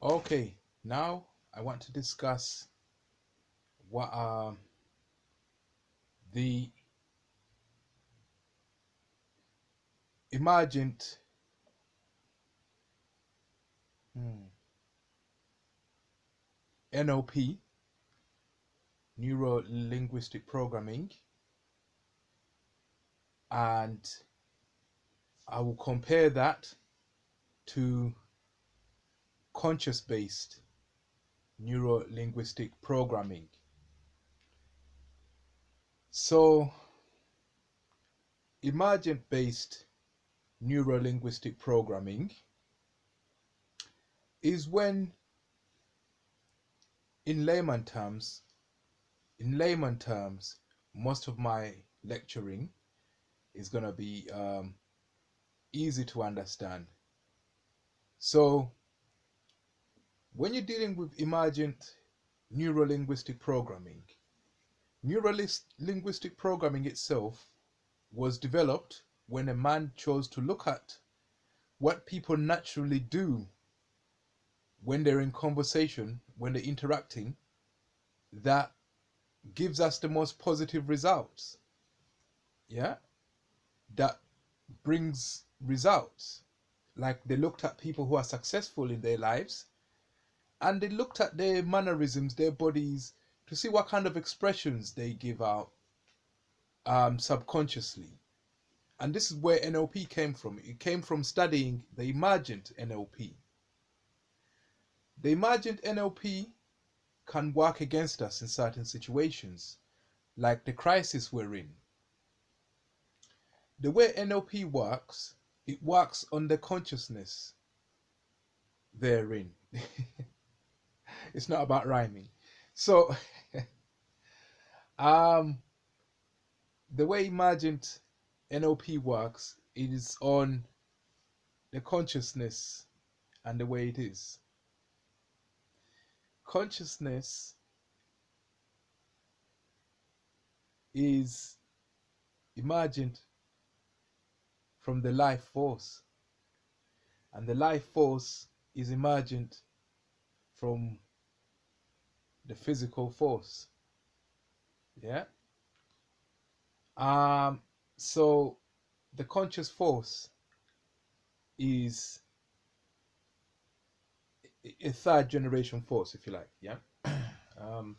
Okay, now I want to discuss what are the emergent NLP, neuro linguistic programming, and I will compare that to conscious based neuro linguistic programming. So, emergent based neuro linguistic programming is when, in layman terms, in layman terms, most of my lecturing is going to be easy to understand. So, when you're dealing with emergent neuro-linguistic programming, neuro-linguistic programming itself was developed when a man chose to look at what people naturally do when they're in conversation, when they're interacting, that gives us the most positive results. Yeah, that brings results. Like they looked at people who are successful in their lives and they looked at their mannerisms, their bodies, to see what kind of expressions they give out subconsciously. And this is where NLP came from. It came from studying the emergent NLP. The emergent NLP can work against us in certain situations, like the crisis we're in. The way NLP works, it works on the consciousness therein. It's not about rhyming. So, um, the way emergent NLP works, it is on the consciousness and the way it is. Consciousness is emergent from the life force, and the life force is emergent from the physical force. Yeah. So the conscious force is a third generation force, if you like. Yeah. Um,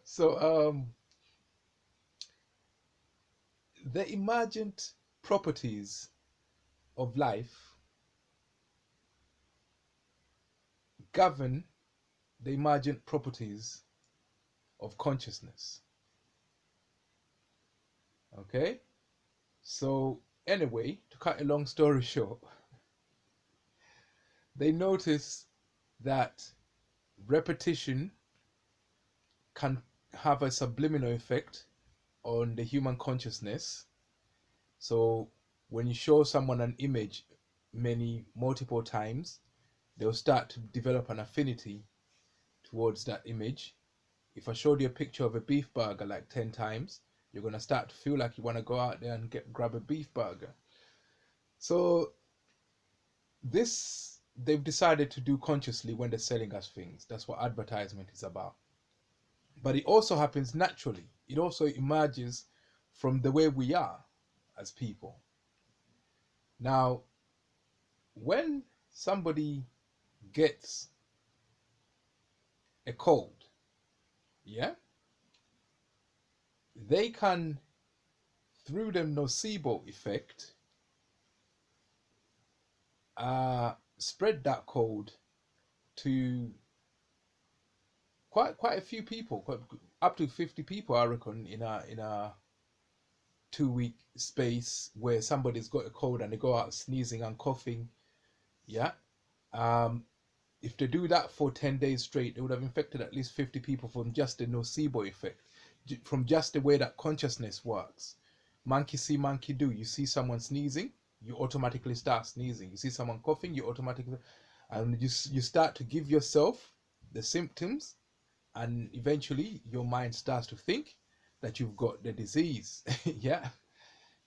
so the emergent properties of life govern the emergent properties of consciousness. Okay? So, anyway, to cut a long story short, they notice that repetition can have a subliminal effect on the human consciousness. So, when you show someone an image multiple times, they'll start to develop an affinity towards that image. If I showed you a picture of a beef burger like 10 times, you're going to start to feel like you want to go out there and grab a beef burger. So this they've decided to do consciously when they're selling us things. That's what advertisement is about. But it also happens naturally. It also emerges from the way we are as people. Now, when somebody gets a cold, yeah, they can, through the nocebo effect, spread that cold to quite a few people, up to 50 people, I reckon, in a 2 week space where somebody's got a cold and they go out sneezing and coughing. Yeah. Um, if they do that for 10 days straight, they would have infected at least 50 people from just the nocebo effect, from just the way that consciousness works. Monkey see, monkey do. You see someone sneezing, you automatically start sneezing. You see someone coughing, you automatically, and you start to give yourself the symptoms, and eventually your mind starts to think that you've got the disease. Yeah,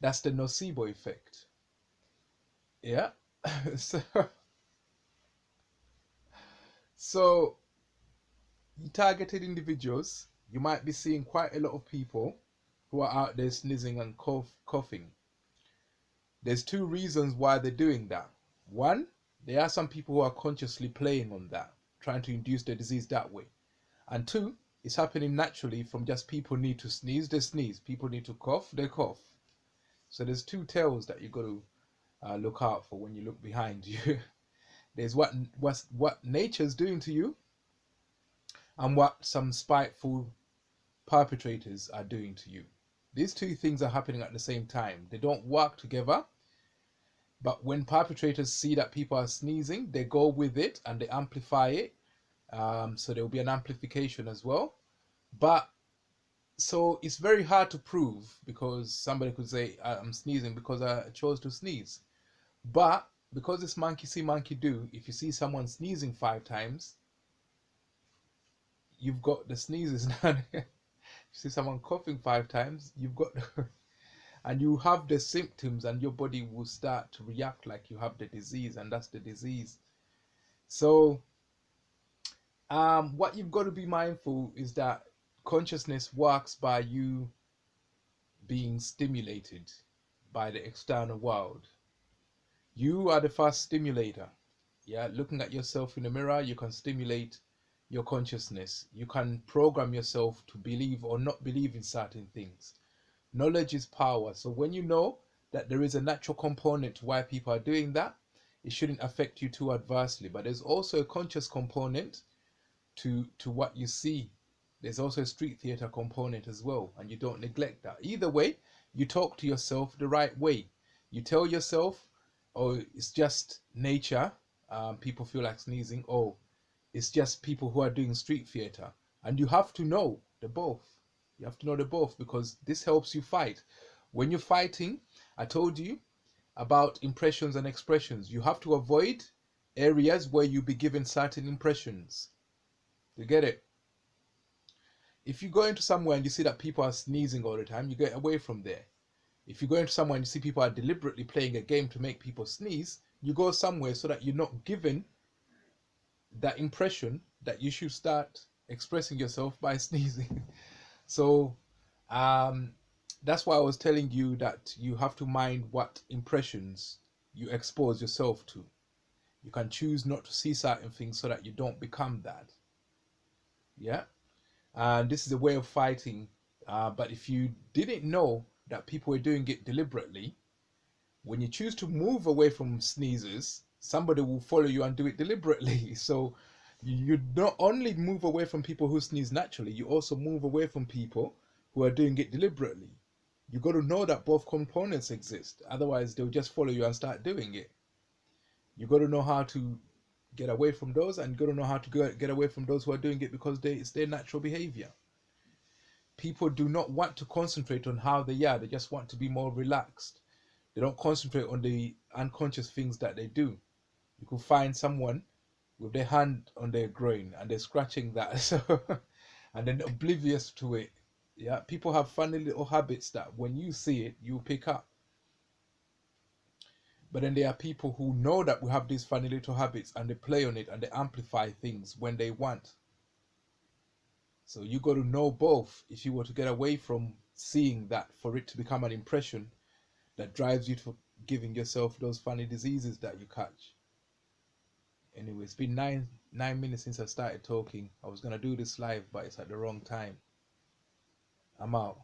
that's the nocebo effect. Yeah. so, so targeted individuals, you might be seeing quite a lot of people who are out there sneezing and coughing. There's two reasons why they're doing that. One, there are some people who are consciously playing on that, trying to induce the disease that way. And two, it's happening naturally from just people need to sneeze, they sneeze. People need to cough, they cough. So there's two tails that you got to look out for when you look behind you. There's what nature's doing to you, and what some spiteful perpetrators are doing to you. These two things are happening at the same time. They don't work together, but when perpetrators see that people are sneezing, they go with it and they amplify it. So there will be an amplification as well. But so it's very hard to prove, because somebody could say, I'm sneezing because I chose to sneeze. But because it's monkey see, monkey do, if you see someone sneezing 5 times, you've got the sneezes now. You see someone coughing 5 times, you've got and you have the symptoms, and your body will start to react like you have the disease, and that's the disease. So what you've got to be mindful is that consciousness works by you being stimulated by the external world. You are the first stimulator. Yeah, looking at yourself in the mirror, you can stimulate your consciousness. You can program yourself to believe or not believe in certain things. Knowledge is power. So when you know that there is a natural component to why people are doing that, it shouldn't affect you too adversely. But there's also a conscious component to what you see. There's also a street theater component as well, and you don't neglect that. Either way, you talk to yourself the right way. You tell yourself, oh, it's just nature. People feel like sneezing. Oh, it's just people who are doing street theater. And you have to know the both. You have to know the both, because this helps you fight. When you're fighting, I told you about impressions and expressions. You have to avoid areas where you be given certain impressions. You get it? If you go into somewhere and you see that people are sneezing all the time, you get away from there. If you go into somewhere and you see people are deliberately playing a game to make people sneeze, you go somewhere so that you're not given that impression that you should start expressing yourself by sneezing. So that's why I was telling you that you have to mind what impressions you expose yourself to. You can choose not to see certain things so that you don't become that. Yeah. And this is a way of fighting. But if you didn't know that people were doing it deliberately, when you choose to move away from sneezes, somebody will follow you and do it deliberately. So you not only move away from people who sneeze naturally, you also move away from people who are doing it deliberately. You got to know that both components exist. Otherwise, they'll just follow you and start doing it. You got to know how to get away from those, and you got to know how to get away from those who are doing it because it's their natural behavior. People do not want to concentrate on how they are. They just want to be more relaxed. They don't concentrate on the unconscious things that they do. You could find someone with their hand on their groin and they're scratching that, so, and then oblivious to it. Yeah, people have funny little habits that when you see it, you pick up. But then there are people who know that we have these funny little habits and they play on it and they amplify things when they want. So you got to know both if you were to get away from seeing that, for it to become an impression that drives you to giving yourself those funny diseases that you catch. Anyway, it's been nine minutes since I started talking. I was gonna do this live, but it's at the wrong time. I'm out.